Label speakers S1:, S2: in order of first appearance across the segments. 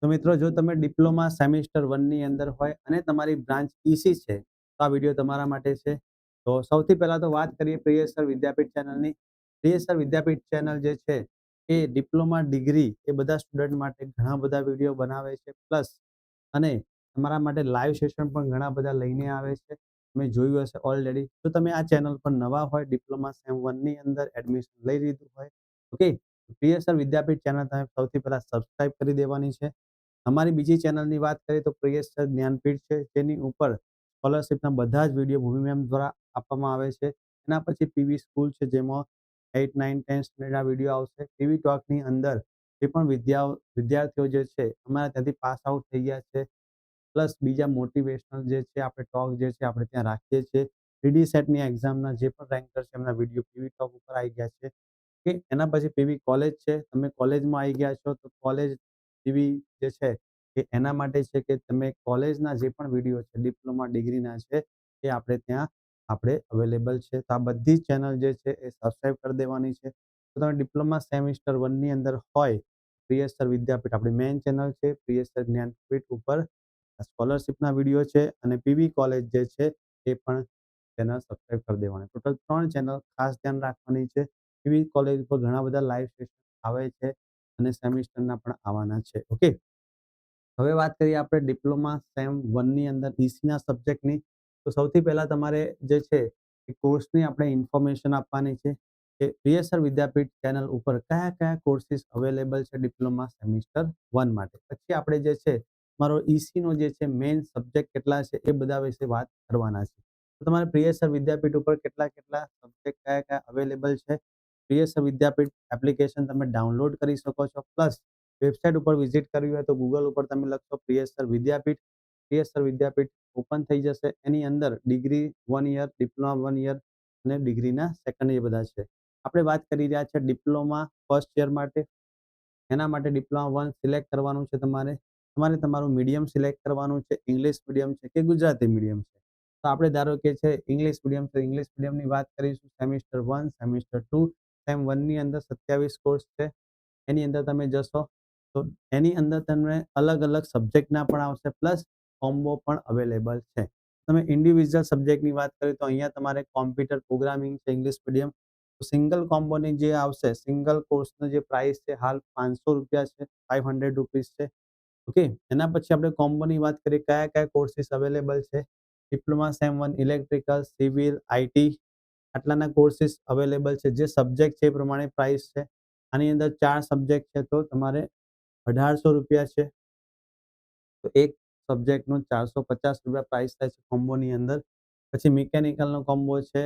S1: તો મિત્રો જો તમે ડિપ્લોમા સેમિસ્ટર 1 ની અંદર હોય અને તમારી બ્રાન્ચ ઈસી છે, તો આ વિડીયો તમારા માટે છે. તો સૌથી પહેલા તો વાત કરીએ પ્રિયસર વિદ્યાપીઠ ચેનલની. પ્રિયસર વિદ્યાપીઠ ચેનલ જે છે એ ડિપ્લોમા ડિગ્રી એ બધા સ્ટુડન્ટ માટે ઘણા બધા વિડીયો બનાવે છે. પ્લસ અને તમારા માટે લાઈવ સેશન પણ ઘણા બધા લઈને આવે છે. તમે જોયું હશે ઓલરેડી. જો તમે આ ચેનલ પર નવા હોય, ડિપ્લોમા સેમ 1 ની અંદર એડમિશન લઈ લીધું હોય, ઓકે, પ્રિયસર વિદ્યાપીઠ ચેનલ તમે સૌથી પહેલા સબસ્ક્રાઇબ કરી દેવાની છે. અમારી બીજી ચેનલની વાત કરીએ તો પ્રિયસર જ્ઞાનપીઠ છે, જેની ઉપર સ્કોલરશિપના બધા જ વિડીયો ભૂમિ મેમ દ્વારા આપવામાં આવે છે. એના પછી પીવી સ્કૂલ છે, જેમાં 8, 9, 10 સ્ટેન્ડર્ડના વિડીયો આવશે. પીવી ટોકની અંદર જે પણ વિદ્યાર્થીઓ જે છે અમારા ત્યાંથી પાસ આઉટ થઈ ગયા છે, પ્લસ બીજા મોટિવેશનલ જે છે આપણે ટોક જે છે આપણે ત્યાં રાખીએ છીએ. પીડી સેટની એક્ઝામના જે પણ રેન્કર છે એમના વિડીયો પીવી ટોક ઉપર આવી ગયા છે. કે એના પછી પીવી કોલેજ છે, તમે કોલેજમાં આવી ગયા છો તો કોલેજ પીવી જે છે એ એના માટે છે કે તમે કોલેજના જે પણ વિડીયો છે ડિપ્લોમા ડિગ્રીના છે એ આપણે ત્યાં અવેલેબલ છે. તો આ બધી જ ચેનલ જે છે એ સબસ્ક્રાઇબ કરી દેવાની છે. તો તમે ડિપ્લોમા સેમિસ્ટર 1 ની અંદર હોય, પ્રિયસર વિદ્યાપીઠ આપણી મેઇન ચેનલ છે. પ્રિયસર જ્ઞાનપીઠ ઉપર સ્કોલરશિપના વિડીયો છે અને પીવી કોલેજ જે છે એ પણ ચેનલ સબસ્ક્રાઇબ કરી દેવાની. ટોટલ 3 ચેનલ ખાસ ધ્યાન રાખવાની છે. પીવી કોલેજ ઉપર ઘણા બધા લાઈવ સેશન આવે છે અને સેમિસ્ટરના પણ આવવાના છે. ઓકે. હવે વાત કરીએ આપણે ડિપ્લોમા સેમ 1 ની અંદર ઈસીના સબ્જેક્ટની. તો સૌથી પહેલા તમારે જે છે એ કોર્સની આપણે ઇન્ફોર્મેશન આપવાની છે કે પ્રિયસર વિદ્યાપીઠ ચેનલ ઉપર કયા-કયા કોર્સીસ અવેલેબલ છે ડિપ્લોમા સેમિસ્ટર 1 માટે. પછી આપણે જે છે મારો ઈસીનો જે છે મેઈન સબ્જેક્ટ કેટલા છે એ બધા વિશે વાત કરવાના છે. તો તમારે પ્રિયસર વિદ્યાપીઠ ઉપર કેટલા-કેટલા સબ્જેક્ટ કયા-કયા અવેલેબલ છે. પ્રિયસર વિદ્યાપીઠ એપ્લિકેશન તમે ડાઉનલોડ કરી શકો છો. પ્લસ વેબસાઇટ ઉપર વિઝિટ કરવી હોય તો ગૂગલ ઉપર તમે લખશો પ્રિયસર વિદ્યાપીઠ. પ્રિયસર વિદ્યાપીઠ ઓપન થઈ જશે. એની અંદર ડિગ્રી 1 યર, ડિપ્લોમા 1 યર અને ડિગ્રીના સેકન્ડ યર બધા છે. આપણે વાત કરી રહ્યા છીએ ડિપ્લોમા ફર્સ્ટ યર માટે. એના માટે ડિપ્લોમા 1 સિલેક્ટ કરવાનું છે તમારે. તમારે તમારું મીડિયમ સિલેક્ટ કરવાનું છે. ઇંગ્લિશ મીડિયમ છે કે ગુજરાતી મીડિયમ છે. તો આપણે ધારો કે છે ઇંગ્લિશ મીડિયમ, તો ઇંગ્લિશ મીડિયમની વાત કરીશું. સેમિસ્ટર 1, સેમિસ્ટર 2, સેમ 1 ની અંદર 27 કોર્સ છે. એની અંદર તમે જશો તો એની અંદર તમને અલગ-અલગ સબ્જેક્ટના પણ આવશે, પ્લસ કોમ્બો પણ અવેલેબલ છે. તમે ઇન્ડિવિજ્યુઅલ સબ્જેક્ટની વાત કરીએ તો અહીંયા તમારે કોમ્પ્યુટર પ્રોગ્રામિંગ છે ઇંગ્લિશ મીડિયમ. તો સિંગલ કોમ્બોની જે આવશે, સિંગલ કોર્સનો જે પ્રાઇસ છે હાલ ₹500 છે, ₹500 છે. ઓકે. એના પછી આપણે કોમ્બોની વાત કરીએ કયા-કયા કોર્સીસ અવેલેબલ છે. Diploma sem 1 electrical, civil, IT આટલાના કોર્સીસ અવેલેબલ છે. જે સબ્જેક્ટ છે એ પ્રમાણે પ્રાઇસ છે. આની અંદર 4 સબ્જેક્ટ છે તો તમારે ₹1800 છે. તો એક સબ્જેક્ટનો ₹450 પ્રાઇસ થાય છે કોમ્બોની અંદર. પછી મિકેનિકલનો કોમ્બો છે.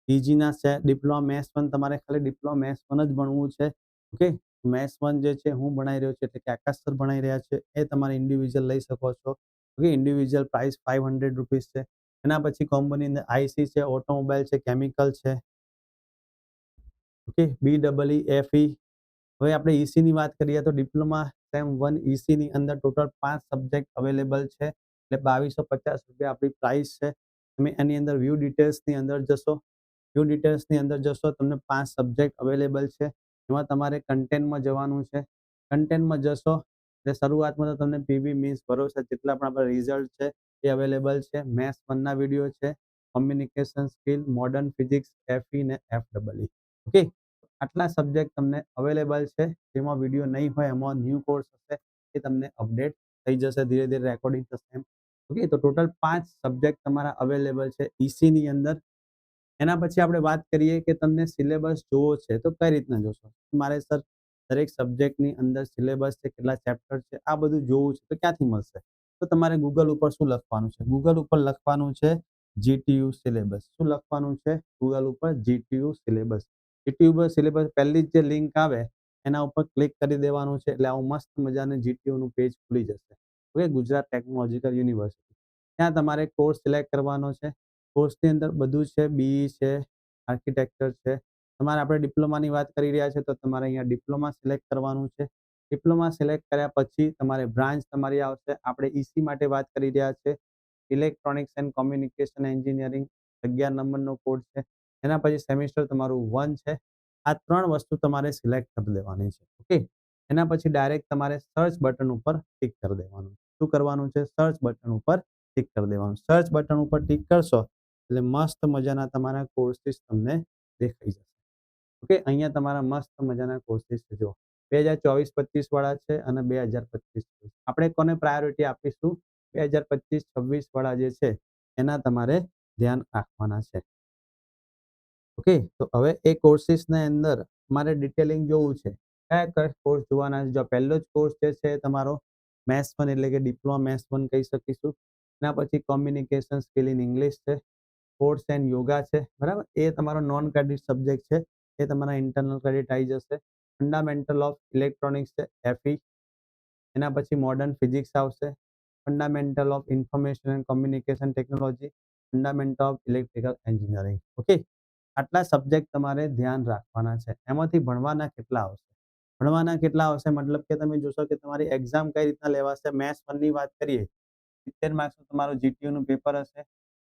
S1: ઇજીના છે. ડિપ્લોમા મેથ્સ 1 તમારે ખાલી ડિપ્લોમા મેથ્સ 1 જ ભણવું છે. ઓકે. મેથ્સ 1 જે છે હું ભણાઈ રહ્યો છું એટલે કે આકાશ સર ભણાઈ રહ્યા છે. એ તમારે ઇન્ડિવિજ્યુઅલ લઈ શકો છો. ઓકે. ઇન્ડિવિજ્યુઅલ પ્રાઇસ ₹500 છે. એના પછી કોમ્બોની અંદર આઈસી છે, ઓટોમોબાઈલ છે, કેમિકલ છે. ઓકે. BEE, FE. હવે આપણે ઈસીની વાત કરીએ તો ડિપ્લોમા સેમ 1 ઈસીની અંદર ટોટલ 5 સબ્જેક્ટ અવેલેબલ છે. એટલે ₹2250 આપણી પ્રાઇસ છે. તમે એની અંદર વ્યૂ ડિટેલ્સની અંદર જશો. વ્યૂ ડિટેલ્સની અંદર જશો તમને 5 સબ્જેક્ટ અવેલેબલ છે. એમાં તમારે કન્ટેન્ટમાં જવાનું છે. કન્ટેન્ટમાં જશો એટલે શરૂઆતમાં તો તમને પીવી મીન્સ ભરોસા જેટલા પણ આપણા રિઝલ્ટ છે એ અવેલેબલ છે. મેથ્સ 1 ના વિડીયો છે. Communication skill, modern physics, FE ને FEE. ઓકે. આટલા સબ્જેક્ટ તમને અવેલેબલ છે. જેમાં વિડીયો નહીં હોય એમાં ન્યૂ કોર્સ હશે એ તમને અપડેટ થઈ જશે. ધીરે-ધીરે રેકોર્ડિંગ થશે એમ. ઓકે. તો ટોટલ 5 સબ્જેક્ટ તમારા અવેલેબલ છે ઈસીની અંદર. એના પછી આપણે વાત કરીએ કે તમને સિલેબસ જોવો છે તો કઈ રીતના જોશો? મારે સર દરેક સબ્જેક્ટની અંદર સિલેબસ છે, કેટલા ચેપ્ટર છે, આ બધું જોવું છે તો ક્યાંથી મળશે? તો તમારે ગૂગલ ઉપર શું લખવાનું છે? ગૂગલ ઉપર લખવાનું છે જીટીયુ સિલેબસ. શું લખવાનું છે? ગૂગલ ઉપર જીટીયુ સિલેબસ. જીટીયુ સિલેબસ પહેલી જ જે લિંક આવે એના ઉપર ક્લિક કરી દેવાનું છે એટલે આવું મસ્ત મજાનું જીટીયુનું પેજ ખુલી જશે. ઓકે. Gujarat technological university. ત્યાં તમારે કોર્સ સિલેક્ટ કરવાનો છે. કોર્સની અંદર બધું છે. બીઈ છે, આર્કિટેક્ચર છે. તમારે આપણે ડિપ્લોમાની વાત કરી રહ્યા છે તો તમારે અહીંયા ડિપ્લોમા સિલેક્ટ કરવાનું છે. ડિપ્લોમા સિલેક્ટ કર્યા પછી તમારે બ્રાન્ચ તમારી આવશે. આપણે ઈસી માટે વાત કરી રહ્યા છે. ઇલેક્ટ્રોનિક્સ એન્ડ કોમ્યુનિકેશન એન્જિનિયરિંગ 11 નંબરનો કોડ છે. એના પછી સેમિસ્ટર તમારું 1 છે. આ 3 વસ્તુ તમારે સિલેક્ટ કરી દેવાની છે. ઓકે. એના પછી ડાયરેક્ટ તમારે સર્ચ બટન ઉપર ટિક કરી દેવાનું. શું કરવાનું છે? સર્ચ બટન ઉપર ટિક કરી દેવાનું. સર્ચ બટન ઉપર ટિક કરશો એટલે મસ્ત મજાના તમારા કોર્સીસ તમને દેખાઈ જશે. ઓકે, અહીંયા તમારા મસ્ત મજાના કોર્સીસ છે. જુઓ 2024-25 વાળા છે અને 2025. આપણે કોને પ્રાયોરિટી આપીશું? 2025-26 વાળા જે છે એના તમારે ધ્યાન રાખવાના છે. ઓકે, તો હવે એ કોર્સીસની અંદર મારે ડિટેલિંગ જોવું છે. કયા કયા કોર્સ જોવાના છે? જો પહેલો જ કોર્સ જે છે તમારો મેથ્સ 1 એટલે કે ડિપ્લોમા મેથ્સ 1 કહી શકીશું. એના પછી કોમ્યુનિકેશન સ્કિલ ઇન ઇંગ્લિશ છે, સ્પોર્ટ્સ એન્ડ યોગા છે, બરાબર? એ તમારો નોન ક્રેડિટ સબ્જેક્ટ છે. એ તમારા ઇન્ટરનલ ક્રેડિટ આવી જશે. ફંડામેન્ટલ ઓફ ઇલેક્ટ્રોનિક્સ છે, FE. એના પછી મોડર્ન ફિઝિક્સ આવશે, fundamental of information and communication technology, fundamental of electrical engineering. Okay, આટલા સબ્જેક્ટ તમારે ધ્યાન રાખવાના છે. એમાંથી ભણવાના કેટલા આવશે? ભણવાના કેટલા આવશે મતલબ કે તમે જોશો કે તમારી એક્ઝામ કઈ રીતના લેવાશે. મેથ્સ 1 ની વાત કરીએ 70 માર્ક્સનું તમારું GTU નું પેપર હશે.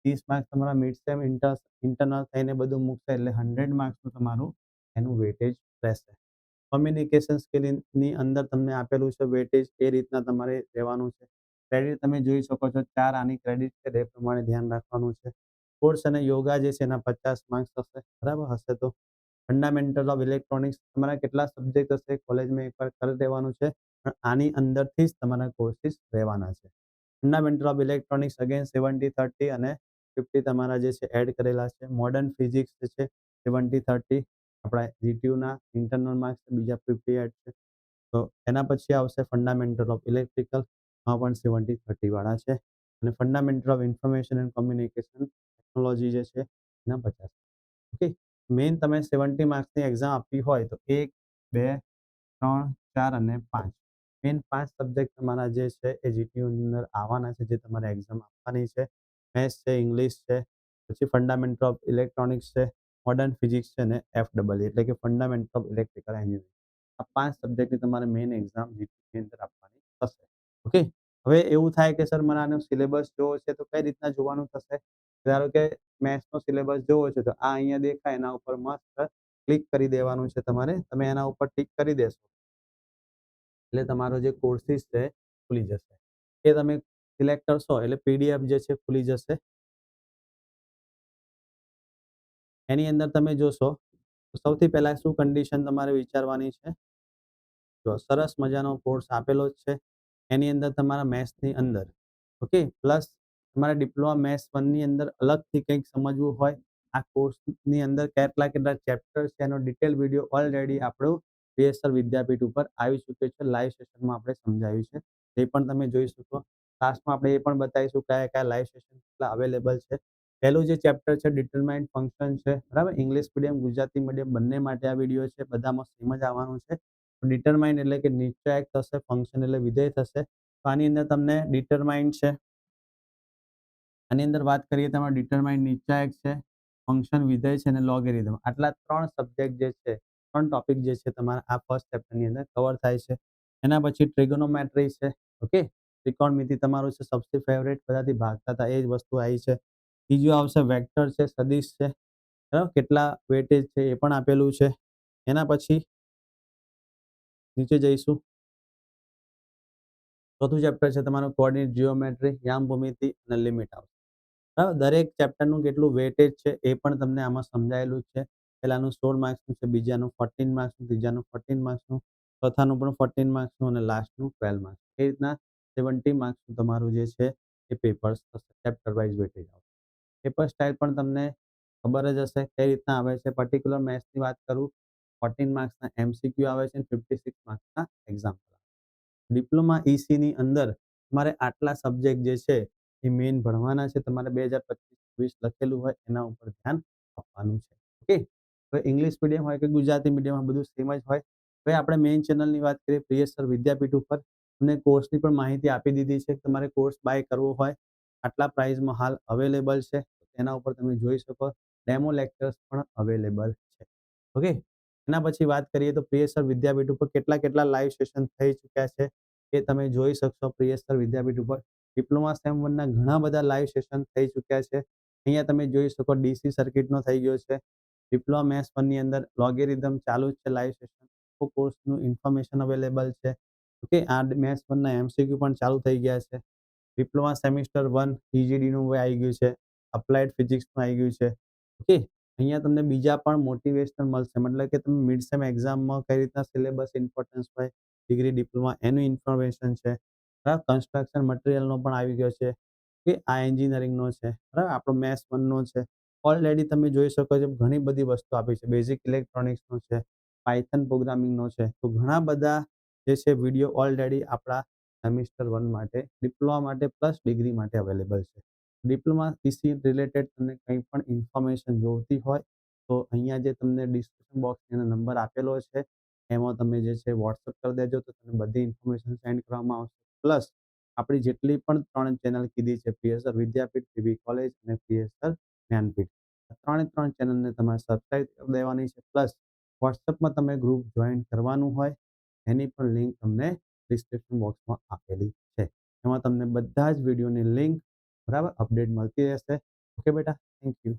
S1: 30 માર્ક્સ તમારા મિડ સેમ ઇન્ટરનલ થઈને બધું મૂકશે એટલે 100 માર્ક્સનું તમારું એનું વેટેજ રહેશે. કોમ્યુનિકેશન સ્કિલની અંદર તમને આપેલું છે વેટેજ, એ રીતના તમારે લેવાનું છે. ક્રેડિટ તમે જોઈ શકો છો 4 આની ક્રેડિટ છે, એ પ્રમાણે ધ્યાન રાખવાનું છે. કોર્સ અને યોગા જે છે એના 50 માર્ક્સ હશે, બરાબર હશે. તો ફંડામેન્ટલ ઓફ ઇલેક્ટ્રોનિક્સ તમારા કેટલા સબ્જેક્ટ હશે કોલેજમાં એકવાર કરી દેવાનું છે, પણ આની અંદરથી જ તમારા કોર્સીસ રહેવાના છે. ફંડામેન્ટલ ઓફ ઇલેક્ટ્રોનિક્સ અગેન 70-30 અને 50 તમારા જે છે એડ કરેલા છે. મોડર્ન ફિઝિક્સ જે છે 70-30 આપણા GTUના ઇન્ટરનલ માર્ક્સ, બીજા 50 એડ છે. તો એના પછી આવશે ફંડામેન્ટલ ઓફ ઇલેક્ટ્રિકલ, પણ 70-30 વાળા છે. અને fundamental of information and communication technology જે છે એના 50. ઓકે, મેઇન તમે 70 માર્ક્સની એક્ઝામ આપવી હોય તો 1, 2, 3, 4 અને 5 મેઇન 5 સબ્જેક્ટ તમારા જે છે એ GTUની અંદર આવવાના છે, જે તમારે એક્ઝામ આપવાની છે. મેથ્સ છે, ઇંગ્લિશ છે, પછી ફંડામેન્ટલ ઓફ ઇલેક્ટ્રોનિક્સ છે, મોડર્ન ફિઝિક્સ છે અને FEE એટલે કે ફંડામેન્ટલ ઓફ ઇલેક્ટ્રિકલ એન્જિનિયરિંગ. આ 5 સબ્જેક્ટની તમારે મેઇન એક્ઝામ GTUની અંદર આપવાની થશે. ઓકે, હવે એવું થાય કે સર મને આનો સિલેબસ જોવો છે તો કઈ રીતના જોવાનું થશે? ધારો કે મેથ્સનો સિલેબસ જોવો છે તો આ અહીંયા દેખાય એના ઉપર મસ્ત ક્લિક કરી દેવાનું છે તમારે. તમે એના ઉપર ટિક કરી દેશો એટલે તમારો જે કોર્સીસ છે ખુલી જશે. એ તમે સિલેક્ટ કરશો એટલે PDF જે છે ખુલી જશે. એની અંદર તમે જોશો તો સૌથી પહેલા શું કન્ડિશન તમારે વિચારવાની છે? જો સરસ મજાનો કોર્સ આપેલો જ છે. એની અંદર તમારા મેથ્સની અંદર ઓકે, પ્લસ તમારા ડિપ્લોમા મેથ્સ 1 ની અંદર અલગથી કંઈક સમજવું હોય, આ કોર્સની અંદર કેટલા ચેપ્ટર છે એનો ડિટેલ વિડીયો ઓલરેડી આપણું PSR વિદ્યાપીઠ ઉપર આવી ચૂક્યો છે. લાઈવ સેશનમાં આપણે સમજાવ્યું છે, તે પણ તમે જોઈ શકો. ક્લાસમાં આપણે એ પણ બતાવીશું કયા કયા લાઈવ સેશન કેટલા અવેલેબલ છે. પહેલું જે ચેપ્ટર છે ડિટરમાઇન્ડ ફંક્શન છે, બરાબર? ઇંગ્લિશ મીડિયમ ગુજરાતી મીડિયમ બંને માટે આ વિડીયો છે. બધામાં સેમ જ આવવાનું છે. ડિટરમાઇન્ડ એટલે કે નિશ્ચાયક થશે, ફંક્શન એટલે વિધેય થશે. તો આની અંદર તમને ડિટરમાઇન્ડ છે, આની અંદર વાત કરીએ તમારે ડિટરમાઇન્ડ નિશ્ચાયક છે, ફંક્શન વિધેય છે અને લોગેરિધમ. આટલા 3 સબ્જેક્ટ જે છે, 3 ટોપિક જે છે તમારા આ ફર્સ્ટ ચેપ્ટરની અંદર કવર થાય છે. એના પછી ટ્રિગોનોમેટ્રી છે. ઓકે, ત્રિકોણમિતિ તમારું છે સૌથી ફેવરેટ, બધાથી ભાગતા હતા એ જ વસ્તુ આવી છે. બીજું આવશે વેક્ટર છે, સદિશ છે, બરાબર? કેટલા વેટેજ છે એ પણ આપેલું છે. એના પછી નીચે જઈશું. ચોથું ચેપ્ટર છે તમારું કોઓર્ડિનેટ જીઓમેટ્રી, યામ ભૂમિતિ અને લિમિટ આવશે. બરાબર? દરેક ચેપ્ટરનું કેટલું વેટેજ છે એ પણ તમને આમાં સમજાયેલું છે. પહેલાનું 16 માર્ક્સનું છે, બીજાનું 14 માર્ક્સનું, ત્રીજાનું 14 માર્ક્સનું, ચોથાનું પણ 14 માર્ક્સનું અને લાસ્ટનું 12 માર્ક્સ. એ રીતના 70 માર્ક્સનું તમારું જે છે એ પેપર્સ થશે. ચેપ્ટર વાઇઝ વેટેજ આવશે. પેપર સ્ટાઇલ પણ તમને ખબર જ હશે કઈ રીતના આવે છે. પર્ટિક્યુલર મેથ્સની વાત કરું 14 માર્ક્સના MCQ આવે છે અને 56 માર્ક્સના એક્ઝામ્પલ. ડિપ્લોમા ECની અંદર તમારે આટલા સબ્જેક્ટ જે છે એ મેઇન ભણવાના છે. તમારે 2025-26 લખેલું હોય એના ઉપર ધ્યાન આપવાનું છે. ઓકે, હવે ઇંગ્લિશ મીડિયમ હોય કે ગુજરાતી મીડિયમ બધું સેમ જ હોય. હવે આપણે મેઇન ચેનલની વાત કરીએ PSR વિદ્યાપીઠ ઉપર તમને કોર્સની પણ માહિતી આપી દીધી છે. તમારે કોર્સ બાય કરવો હોય આટલા પ્રાઇસમાં હાલ અવેલેબલ છે. એના ઉપર તમે જોઈ શકો. ડેમો લેક્ચર્સ પણ અવેલેબલ છે. ઓકે, એના પછી વાત કરીએ તો PSR વિદ્યાપીઠ ઉપર કેટલા લાઈવ સેશન થઈ ચૂક્યા છે એ તમે જોઈ શકશો. PSR વિદ્યાપીઠ ઉપર ડિપ્લોમા સેમ 1 ના ઘણા બધા લાઈવ સેશન થઈ ચૂક્યા છે. અહીંયા તમે જોઈ શકો DC સર્કિટનો થઈ ગયો છે. ડિપ્લોમા મેથ્સ 1 ની અંદર લોગેરિધમ ચાલુ જ છે લાઈવ સેશન. આખો કોર્સનું ઇન્ફોર્મેશન અવેલેબલ છે. ઓકે, આ મેથ્સ 1ના MCQ પણ ચાલુ થઈ ગયા છે. ડિપ્લોમા સેમિસ્ટર 1 PGDનું હવે આવી ગયું છે. અપ્લાઇડ ફિઝિક્સનું આવી ગયું છે. ઓકે, અહીંયા તમને બીજા પણ મોટિવેશનલ મળશે. મતલબ કે તમે મિડ સેમ એક્ઝામમાં કઈ રીતના સિલેબસ ઇમ્પોર્ટન્સ હોય, ડિગ્રી ડિપ્લોમા એનું ઇન્ફોર્મેશન છે. બરાબર, કન્સ્ટ્રક્શન મટીરિયલનો પણ આવી ગયો છે કે આ એન્જિનિયરિંગનો છે. બરાબર, આપણો મેથ્સ 1નો છે. ઓલરેડી તમે જોઈ શકો છો ઘણી બધી વસ્તુ આપી છે. બેઝિક ઇલેક્ટ્રોનિક્સનો છે, પાયથન પ્રોગ્રામિંગનો છે. તો ઘણા બધા જે છે વિડીયો ઓલરેડી આપણા સેમિસ્ટર 1 માટે, ડિપ્લોમા માટે પ્લસ ડિગ્રી માટે અવેલેબલ છે. ડિપ્લોમા પીસી રિલેટેડ તમને કંઈ પણ ઇન્ફોર્મેશન જોઈતી હોય તો અહીંયા જે તમને ડિસ્ક્રિપ્શન બોક્સની અંદર નંબર આપેલો છે એમાં તમે જે છે વોટ્સઅપ કરી દેજો તો તમને બધી ઇન્ફોર્મેશન સેન્ડ કરવામાં આવશે. પ્લસ આપણી જેટલી પણ 3 ચેનલ કીધી છે, પીએસઆર વિદ્યાપીઠ, પીબી કોલેજ અને પીએસઆર જ્ઞાનપીઠ, આ 3 ચેનલને તમારે સબસ્ક્રાઇબ કરી દેવાની છે. પ્લસ વોટ્સઅપમાં તમે ગ્રુપ જોઈન કરવાનું હોય એની પણ લિંક તમને ડિસ્ક્રિપ્શન બોક્સમાં આપેલી છે. એમાં તમને બધા જ વિડીયોની લિંક બરાબર અપડેટ મળતી રહેશે. ઓકે બેટા, થેન્ક યુ.